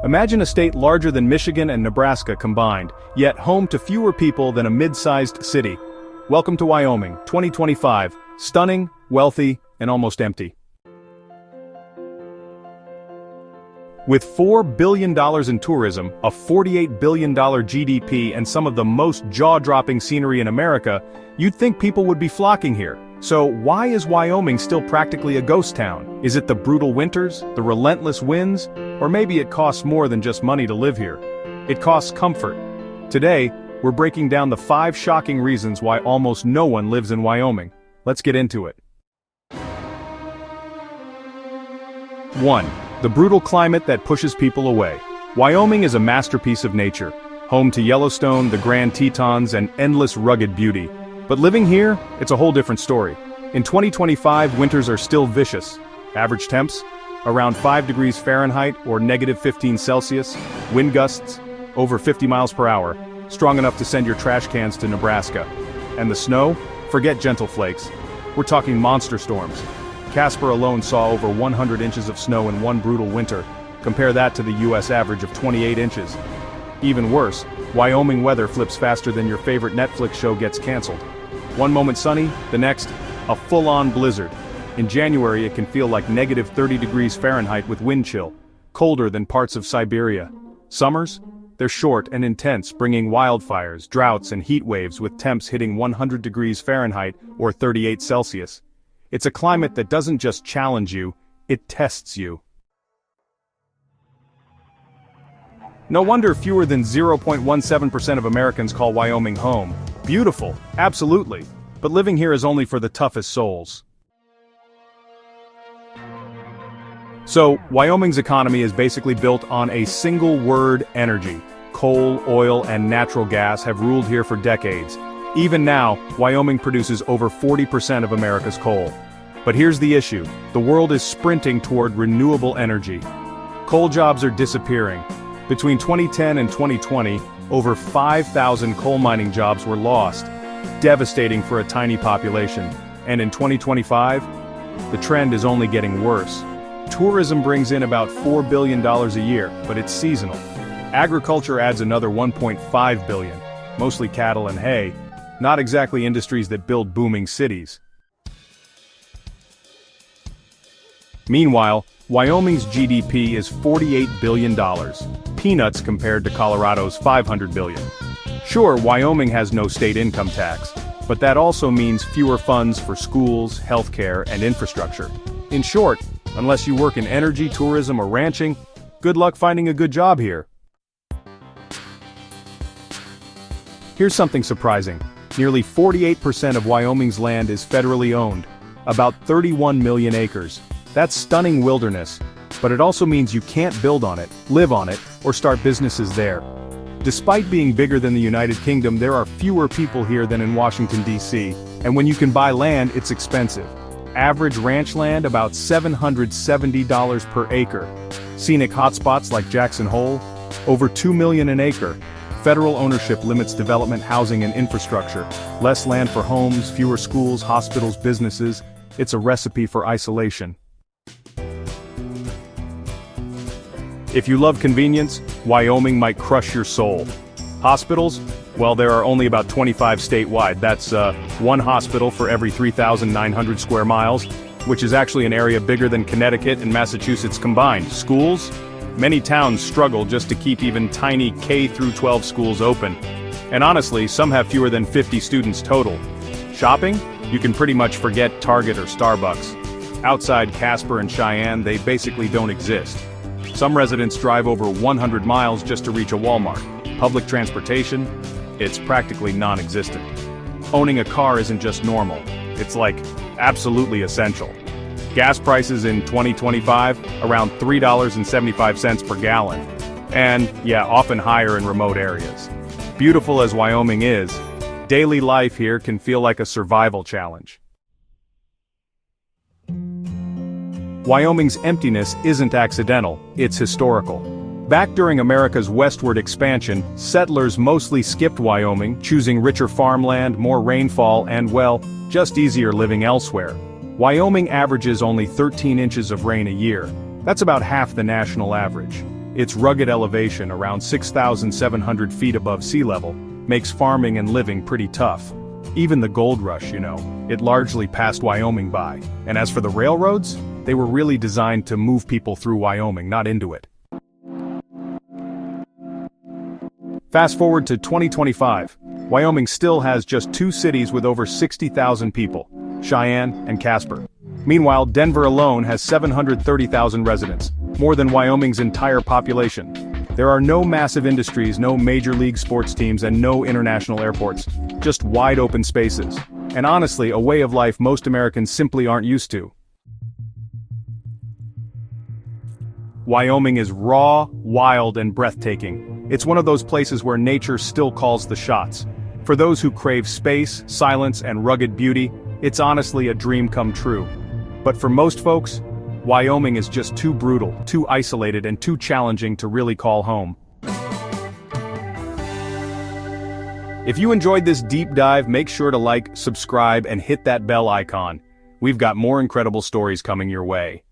Imagine a state larger than Michigan and Nebraska combined, yet home to fewer people than a mid-sized city. Welcome to Wyoming, 2025. Stunning, wealthy, and almost empty. With $4 billion in tourism, a $48 billion GDP, and some of the most jaw-dropping scenery in America, you'd think people would be flocking here. So why is Wyoming still practically a ghost town? Is it the brutal winters, the relentless winds, or maybe it costs more than just money to live here? It costs comfort. Today, we're breaking down the 5 shocking reasons why almost no one lives in Wyoming. Let's get into it. 1. The brutal climate that pushes people away. Wyoming is a masterpiece of nature, home to Yellowstone, the Grand Tetons, and endless rugged beauty. But living here, it's a whole different story. In 2025, winters are still vicious. Average temps? Around 5 degrees Fahrenheit or -15 Celsius. Wind gusts? Over 50 miles per hour. Strong enough to send your trash cans to Nebraska. And the snow? Forget gentle flakes. We're talking monster storms. Casper alone saw over 100 inches of snow in one brutal winter. Compare that to the US average of 28 inches. Even worse, Wyoming weather flips faster than your favorite Netflix show gets canceled. One moment sunny, the next, a full-on blizzard. In January it can feel like -30 degrees Fahrenheit with wind chill, colder than parts of Siberia. Summers? They're short and intense, bringing wildfires, droughts, and heat waves with temps hitting 100 degrees Fahrenheit or 38 Celsius. It's a climate that doesn't just challenge you, it tests you. No wonder fewer than 0.17% of Americans call Wyoming home. Beautiful, absolutely, but living here is only for the toughest souls. So, Wyoming's economy is basically built on a single word: energy. Coal, oil, and natural gas have ruled here for decades. Even now, Wyoming produces over 40% of America's coal. But here's the issue: the world is sprinting toward renewable energy. Coal jobs are disappearing. Between 2010 and 2020, over 5,000 coal mining jobs were lost, devastating for a tiny population. And in 2025, the trend is only getting worse. Tourism brings in about $4 billion a year, but it's seasonal. Agriculture adds another $1.5 billion, mostly cattle and hay, not exactly industries that build booming cities. Meanwhile, Wyoming's GDP is $48 billion, peanuts compared to Colorado's $500 billion. Sure, Wyoming has no state income tax, but that also means fewer funds for schools, healthcare, and infrastructure. In short, unless you work in energy, tourism, or ranching, good luck finding a good job here. Here's something surprising. Nearly 48% of Wyoming's land is federally owned, about 31 million acres. That's stunning wilderness, but it also means you can't build on it, live on it, or start businesses there. Despite being bigger than the United Kingdom, there are fewer people here than in Washington, D.C., and when you can buy land, it's expensive. Average ranch land about $770 per acre. Scenic hotspots like Jackson Hole, over $2 million an acre. Federal ownership limits development, housing, and infrastructure. Less land for homes, fewer schools, hospitals, businesses. It's a recipe for isolation. If you love convenience, Wyoming might crush your soul. Hospitals? Well, there are only about 25 statewide. That's one hospital for every 3,900 square miles, which is actually an area bigger than Connecticut and Massachusetts combined. Schools? Many towns struggle just to keep even tiny K-12 schools open. And honestly, some have fewer than 50 students total. Shopping? You can pretty much forget Target or Starbucks. Outside Casper and Cheyenne, they basically don't exist. Some residents drive over 100 miles just to reach a Walmart. Public transportation? It's practically non-existent. Owning a car isn't just normal, it's like absolutely essential. Gas prices in 2025, around $3.75 per gallon. And, yeah, often higher in remote areas. Beautiful as Wyoming is, daily life here can feel like a survival challenge. Wyoming's emptiness isn't accidental, it's historical. Back during America's westward expansion, settlers mostly skipped Wyoming, choosing richer farmland, more rainfall, and, well, just easier living elsewhere. Wyoming averages only 13 inches of rain a year. That's about half the national average. Its rugged elevation, around 6,700 feet above sea level, makes farming and living pretty tough. Even the gold rush, it largely passed Wyoming by. And as for the railroads, they were really designed to move people through Wyoming, not into it. Fast forward to 2025, Wyoming still has just 2 cities with over 60,000 people, Cheyenne and Casper. Meanwhile, Denver alone has 730,000 residents, more than Wyoming's entire population. There are no massive industries, no major league sports teams, and no international airports. Just wide open spaces. And honestly, a way of life most Americans simply aren't used to. Wyoming is raw, wild, and breathtaking. It's one of those places where nature still calls the shots. For those who crave space, silence, and rugged beauty, it's honestly a dream come true. But for most folks, Wyoming is just too brutal, too isolated, and too challenging to really call home. If you enjoyed this deep dive, make sure to like, subscribe, and hit that bell icon. We've got more incredible stories coming your way.